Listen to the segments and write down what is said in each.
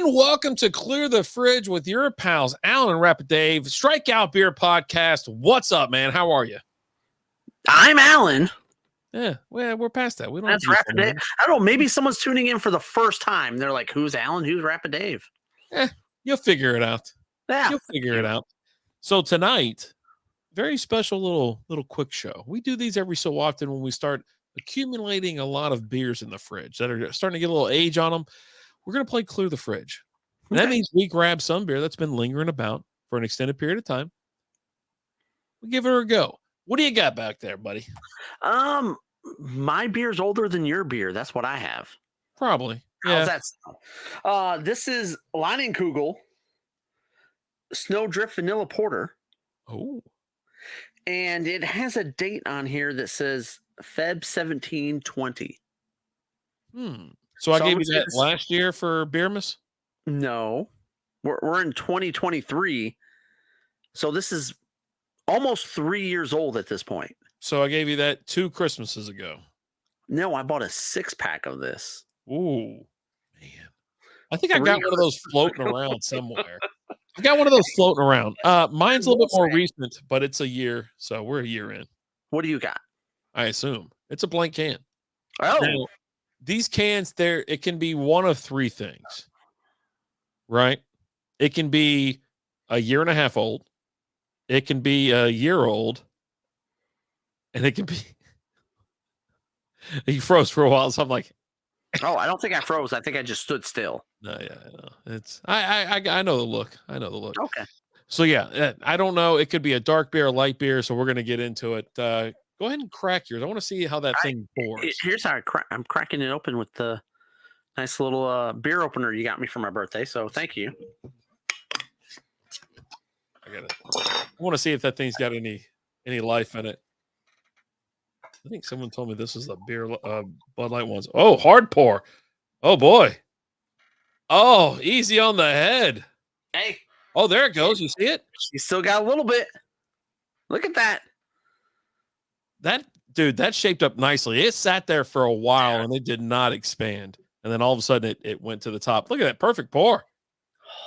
And welcome to Clear the Fridge with your pals, Alan and Rapid Dave, Strikeout Beer Podcast. What's up, man? How are you? I'm Alan. Yeah, well, we're past that. We don't That's have to Rapid Dave. I don't know. Maybe someone's tuning in for the first time. They're like, who's Alan? Who's Rapid Dave? You'll figure it out. Yeah. You'll figure it out. So tonight, very special little quick show. We do these every so often when we start accumulating a lot of beers in the fridge that are starting to get a little age on them. We're going to play Clear the Fridge. And that means we grab some beer that's been lingering about for an extended period of time. We give it a go. What do you got back there, buddy? My beer's older than your beer. That's what I have. Probably. How's that sound? This is Leinenkugel Snowdrift Vanilla Porter. Oh. And it has a date on here that says Feb 1720. So I gave you that last year for Beermas? No. We're in 2023. So this is almost 3 years old at this point. So I gave you that 2 Christmases ago. No, I bought a 6-pack of this. Ooh, man. I think I got one of those floating around somewhere. I got one of those floating around. Mine's a little bit more recent, but it's a year. So we're a year in. What do you got? I assume. It's a blank can. Oh. Now, these cans, it can be one of 3 things. Right? It can be a year and a half old. It can be a year old. And it can be you froze for a while, so I'm like, oh, I don't think I froze. I think I just stood still. No, yeah, I know. It's I know the look. I know the look. Okay. So yeah, I don't know. It could be a dark beer, a light beer. So we're gonna get into it. Go ahead and crack yours. I want to see how that thing pours. Here's how I'm cracking it open with the nice little beer opener you got me for my birthday. So thank you. I want to see if that thing's got any life in it. I think someone told me this is a beer Bud Light ones. Oh, hard pour. Oh boy. Oh, easy on the head. Hey. Oh, there it goes. You see it? You still got a little bit. Look at that. That shaped up nicely. It sat there for a while and it did not expand. And then all of a sudden it went to the top. Look at that perfect pour.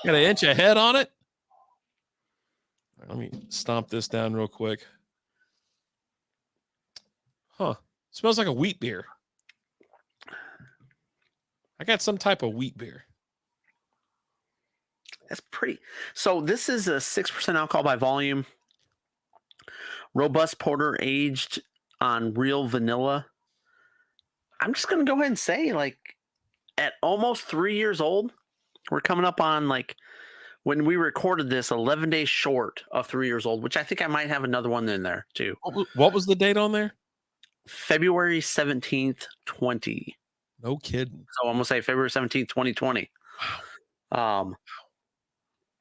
Got an inch of head on it. Let me stomp this down real quick. Huh. Smells like a wheat beer. I got some type of wheat beer. That's pretty. So this is a 6% alcohol by volume. Robust porter aged on real vanilla. I'm just going to go ahead and say, like, at almost 3 years old, we're coming up on, like, when we recorded this, 11 days short of 3 years old, which I think I might have another one in there, too. What was the date on there? February 17th, 20. No kidding. So I'm going to say February 17th, 2020. Wow.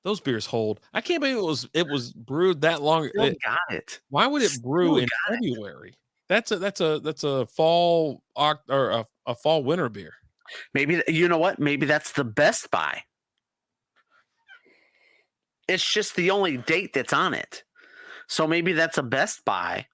Those beers hold. I can't believe it was brewed that long. Got it. Why would it brew in February? That's a fall or a fall winter beer. Maybe you know what? Maybe that's the best buy. It's just the only date that's on it. So maybe that's a best buy.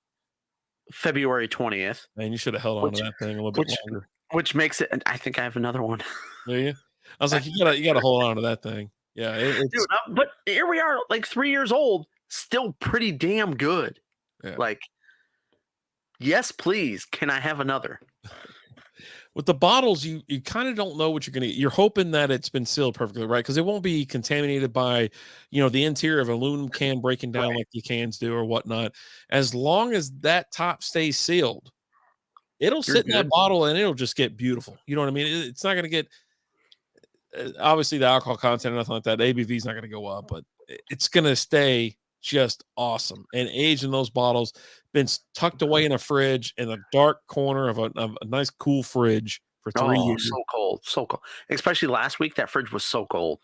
February 20th. Man, you should have held on to that thing a little bit longer. Which makes it. I think I have another one. Do you? I was like, you gotta hold on to that thing. Yeah, dude. But here we are, like 3 years old, still pretty damn good. Yeah. Like, yes, please. Can I have another? With the bottles, you kind of don't know what you're going to get. You're hoping that it's been sealed perfectly, right? Because it won't be contaminated by, the interior of an aluminum can breaking down like the cans do or whatnot. As long as that top stays sealed, it'll sit in that bottle and it'll just get beautiful. You know what I mean? It's not going to get, obviously, the alcohol content or nothing like that. The ABV is not going to go up, but it's going to stay just awesome and aged in those bottles, been tucked away in a fridge in a dark corner of a nice cool fridge for 3 years. So cold. Especially last week, that fridge was so cold.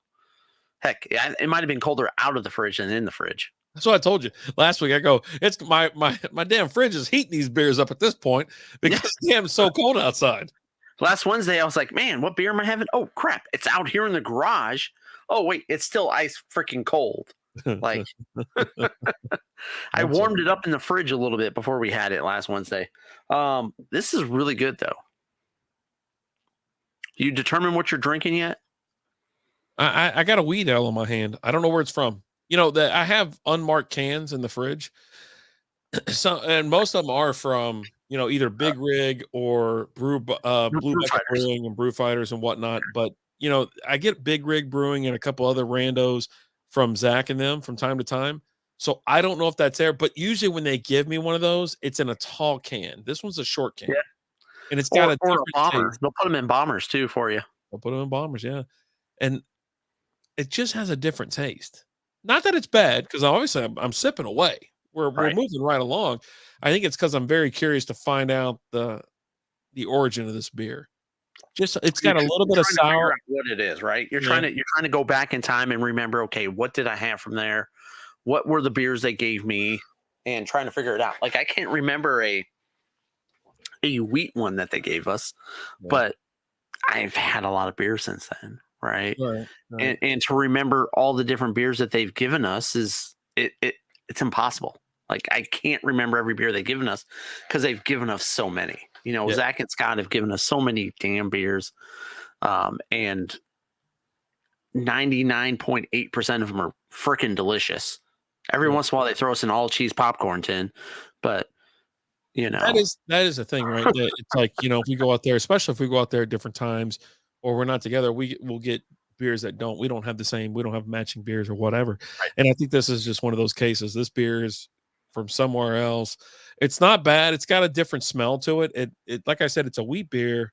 Heck, it might have been colder out of the fridge than in the fridge. That's what I told you last week. I go, it's my damn fridge is heating these beers up at this point because damn, it's so cold outside. Last Wednesday, I was like, man, what beer am I having? Oh crap, it's out here in the garage. Oh wait, it's still ice freaking cold. Like, I warmed it up in the fridge a little bit before we had it last Wednesday. This is really good though. You determine what you're drinking yet? I got a weed ale in my hand. I don't know where it's from. You know, that I have unmarked cans in the fridge. So and most of them are from, you know, either Big Rig or Blue Brew Bucket fighters. Brewing and Brew Fighters and whatnot. But, you know, I get Big Rig Brewing and a couple other randos from Zach and them from time to time. So I don't know if that's there, but usually when they give me one of those, it's in a tall can. This one's a short can Yeah. and it's got a Or a different bomber. taste. They'll put them in bombers too for you. I'll put them in bombers, yeah. And it just has a different taste. Not that it's bad, because obviously I'm sipping away. We're Right. moving right along. I think it's because 'cause I'm very curious to find out the origin of this beer. Just it's got a little You're bit of trying to figure sour. out what it is, right? Yeah, You're trying to go back in time and remember, okay, what did I have from there? What were the beers they gave me? And trying to figure it out. Like I can't remember a wheat one that they gave us, yeah. but I've had a lot of beer since then, right? Right, right. And to remember all the different beers that they've given us it's impossible. Like I can't remember every beer they've given us because they've given us so many. You know, Yeah, Zach and Scott have given us so many damn beers, and 99.8% of them are freaking delicious. Every yeah. once in a while, they throw us an all cheese popcorn tin, but you know, That is a thing, right? That it's like, you know, if we go out there, especially if we go out there at different times or we're not together, we'll get beers that we don't have the same, we don't have matching beers or whatever. right. And I think this is just one of those cases. This beer is from somewhere else. It's not bad. It's got a different smell to it. It like I said, it's a wheat beer.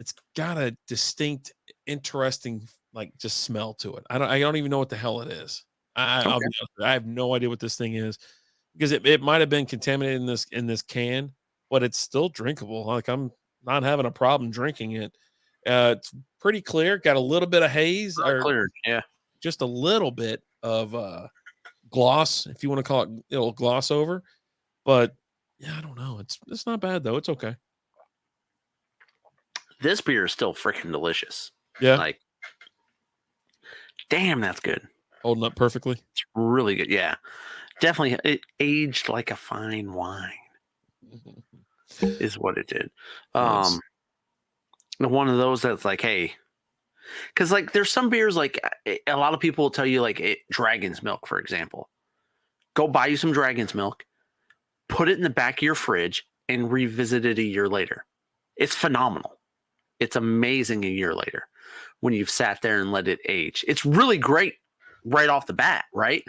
It's got a distinct, interesting, like just smell to it. I don't even know what the hell it is. I'll be Okay. honest with you, I have no idea what this thing is because it might have been contaminated in this can, but it's still drinkable. Like I'm not having a problem drinking it. It's pretty clear, got a little bit of haze Really or cleared. Yeah. just a little bit of gloss, if you want to call it, gloss over. But yeah, I don't know. It's not bad though. It's okay. This beer is still freaking delicious. Yeah, Like, damn, that's good. holding up perfectly. It's really good. Yeah. Definitely it aged like a fine wine is what it did. Nice. Um one of those that's like, hey, because like there's some beers like a lot of people will tell you like dragon's milk, for example. Go buy you some dragon's milk, put it in the back of your fridge, and revisit it a year later. It's phenomenal. It's amazing a year later when you've sat there and let it age. It's really great right off the bat, right?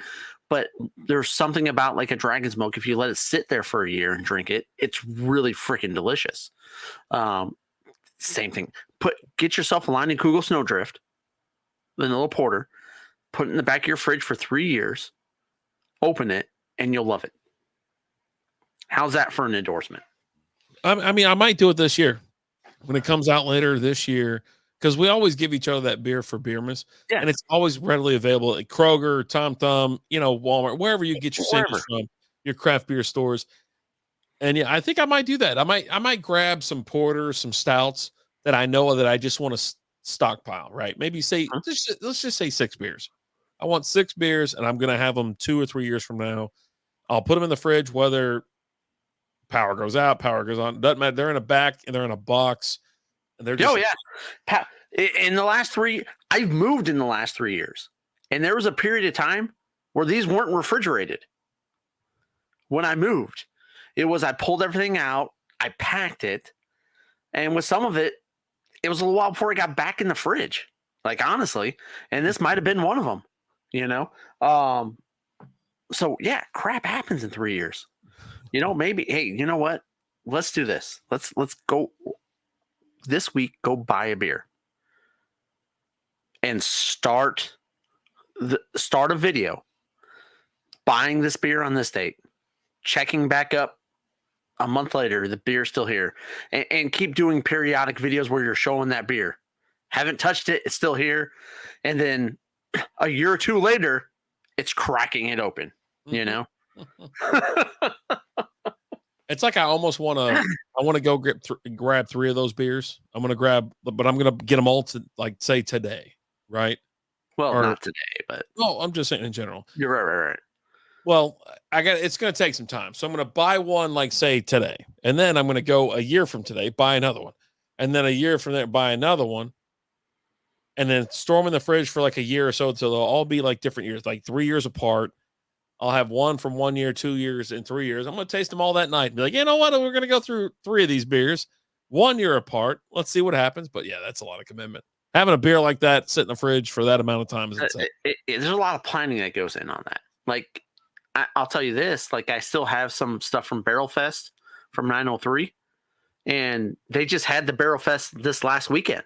But there's something about like a dragon's milk. If you let it sit there for a year and drink it, it's really freaking delicious. Um, Same thing. Get yourself a line in Kugel Snowdrift, vanilla porter, put it in the back of your fridge for 3 years, open it, and you'll love it. How's that for an endorsement? I mean, I might do it this year when it comes out later this year because we always give each other that beer for Beermas, Yeah, and it's always readily available at Kroger, Tom Thumb, you know, Walmart, wherever you get your singles wherever. from, your craft beer stores. And yeah, I think I might do that. I might grab some porters, some stouts that I know that I just want to stockpile. Right? Maybe say Huh? let's just say 6 beers. I want 6 beers, and I'm gonna have them 2 or 3 years from now. I'll put them in the fridge, whether power goes out, power goes on. Doesn't matter. They're in a back and they're in a box, and they're Oh just yeah. In the last I've moved in the last 3 years, and there was a period of time where these weren't refrigerated. When I moved, I pulled everything out, I packed it, and with some of it, it was a little while before it got back in the fridge. Like honestly, and this might have been one of them. You know, um, so yeah, crap happens in 3 years. You know, maybe hey, you know what? Let's do this. Let's go this week. Go buy a beer and start a video buying this beer on this date, checking back up a month later, the beer's still here, and keep doing periodic videos where you're showing that beer. Haven't touched it, it's still here, and then a year or two later, it's cracking it open. You Mhm. know, It's like I want to go grab 3 of those beers. I'm gonna grab, but I'm gonna get them all to like say today, right? well, Or not today, but no, I'm just saying in general. you're right, right, right. Well, I got it's gonna take some time. So I'm gonna buy one like say today, and then I'm gonna go a year from today, buy another one, and then a year from there, buy another one, and then store them in the fridge for like a year or so. So they'll all be like different years, like 3 years apart. I'll have one from 1 year, 2 years, and 3 years. I'm going to taste them all that night and be like, you know what? We're going to go through 3 of these beers 1 year apart. Let's see what happens. But yeah, that's a lot of commitment. Having a beer like that sit in the fridge for that amount of time is insane. There's a lot of planning that goes in on that. Like, I'll tell you this, like, I still have some stuff from Barrel Fest from 903, and they just had the Barrel Fest this last weekend.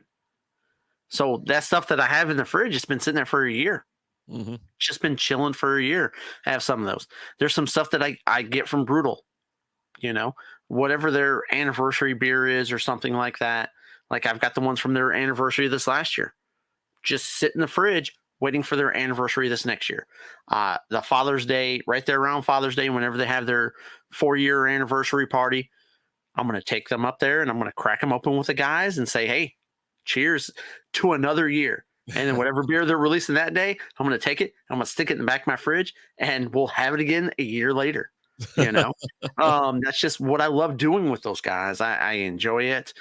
So that stuff that I have in the fridge has been sitting there for a year. Mm-hmm. Just been chilling for a year. I have some of those. There's some stuff that I get from Brutal, whatever their anniversary beer is or something like that. Like, I've got the ones from their anniversary this last year. Just sit in the fridge waiting for their anniversary this next year. The Father's Day, right there around Father's Day, whenever they have their 4-year anniversary party, I'm going to take them up there and I'm going to crack them open with the guys and say, hey, cheers to another year. And then whatever beer they're releasing that day, I'm going to take it, I'm going to stick it in the back of my fridge, and we'll have it again a year later. That's just what I love doing with those guys. I enjoy it.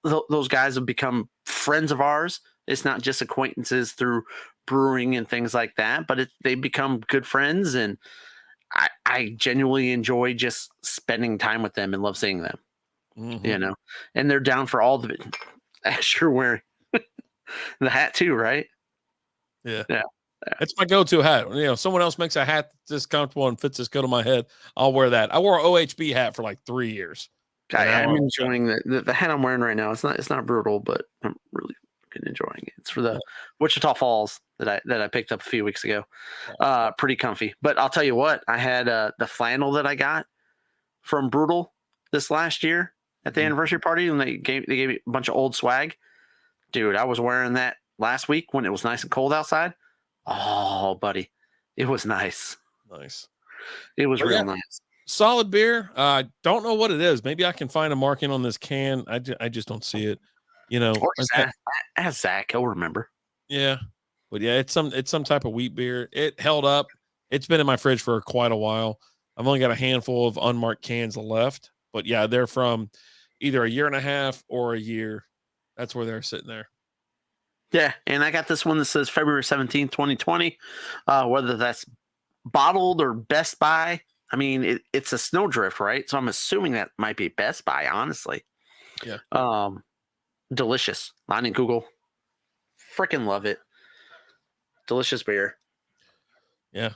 Those guys have become friends of ours. It's not just acquaintances through brewing and things like that, but they become good friends, and I genuinely enjoy just spending time with them and love seeing them. Mm-hmm. And they're down for all of it. As you're wearing the hat too, right? Yeah. Yeah. It's my go-to hat. Someone else makes a hat that's comfortable and fits this good on my head, I'll wear that. I wore an OHB hat for like 3 years. I'm enjoying the hat I'm wearing right now. It's not Brutal, but I'm really fucking enjoying it. It's for the Wichita Falls that I picked up a few weeks ago. Pretty comfy. But I'll tell you what, I had the flannel that I got from Brutal this last year at the anniversary party, and they gave me a bunch of old swag. Dude, I was wearing that last week when it was nice and cold outside. Oh, buddy, it was nice. Nice. It was real nice. Solid beer. Don't know what it is. Maybe I can find a marking on this can. I just don't see it. Or just ask Zach. He'll remember. Yeah, but yeah, it's some type of wheat beer. It held up. It's been in my fridge for quite a while. I've only got a handful of unmarked cans left, but yeah, they're from either a year and a half or a year. That's where they're sitting there. Yeah, and I got this one that says February 17th, 2020. Whether that's bottled or Best Buy. I mean, it's a Snowdrift, right? So I'm assuming that might be Best Buy, honestly. Yeah. Delicious. Line and Google. Freaking love it. Delicious beer. Yeah.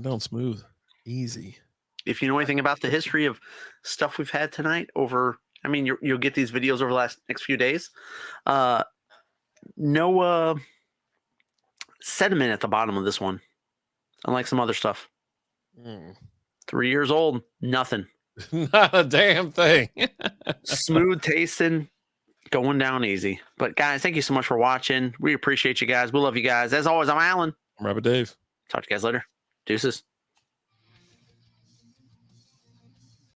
Down smooth. Easy. If you know anything about the history of stuff we've had tonight you'll get these videos over the next few days. No sediment at the bottom of this one, unlike some other stuff. 3 years old, nothing. Not a damn thing. Smooth tasting, going down easy. But guys, thank you so much for watching. We appreciate you guys. We love you guys. As always, I'm Alan. I'm Rabbit Dave. Talk to you guys later. Deuces.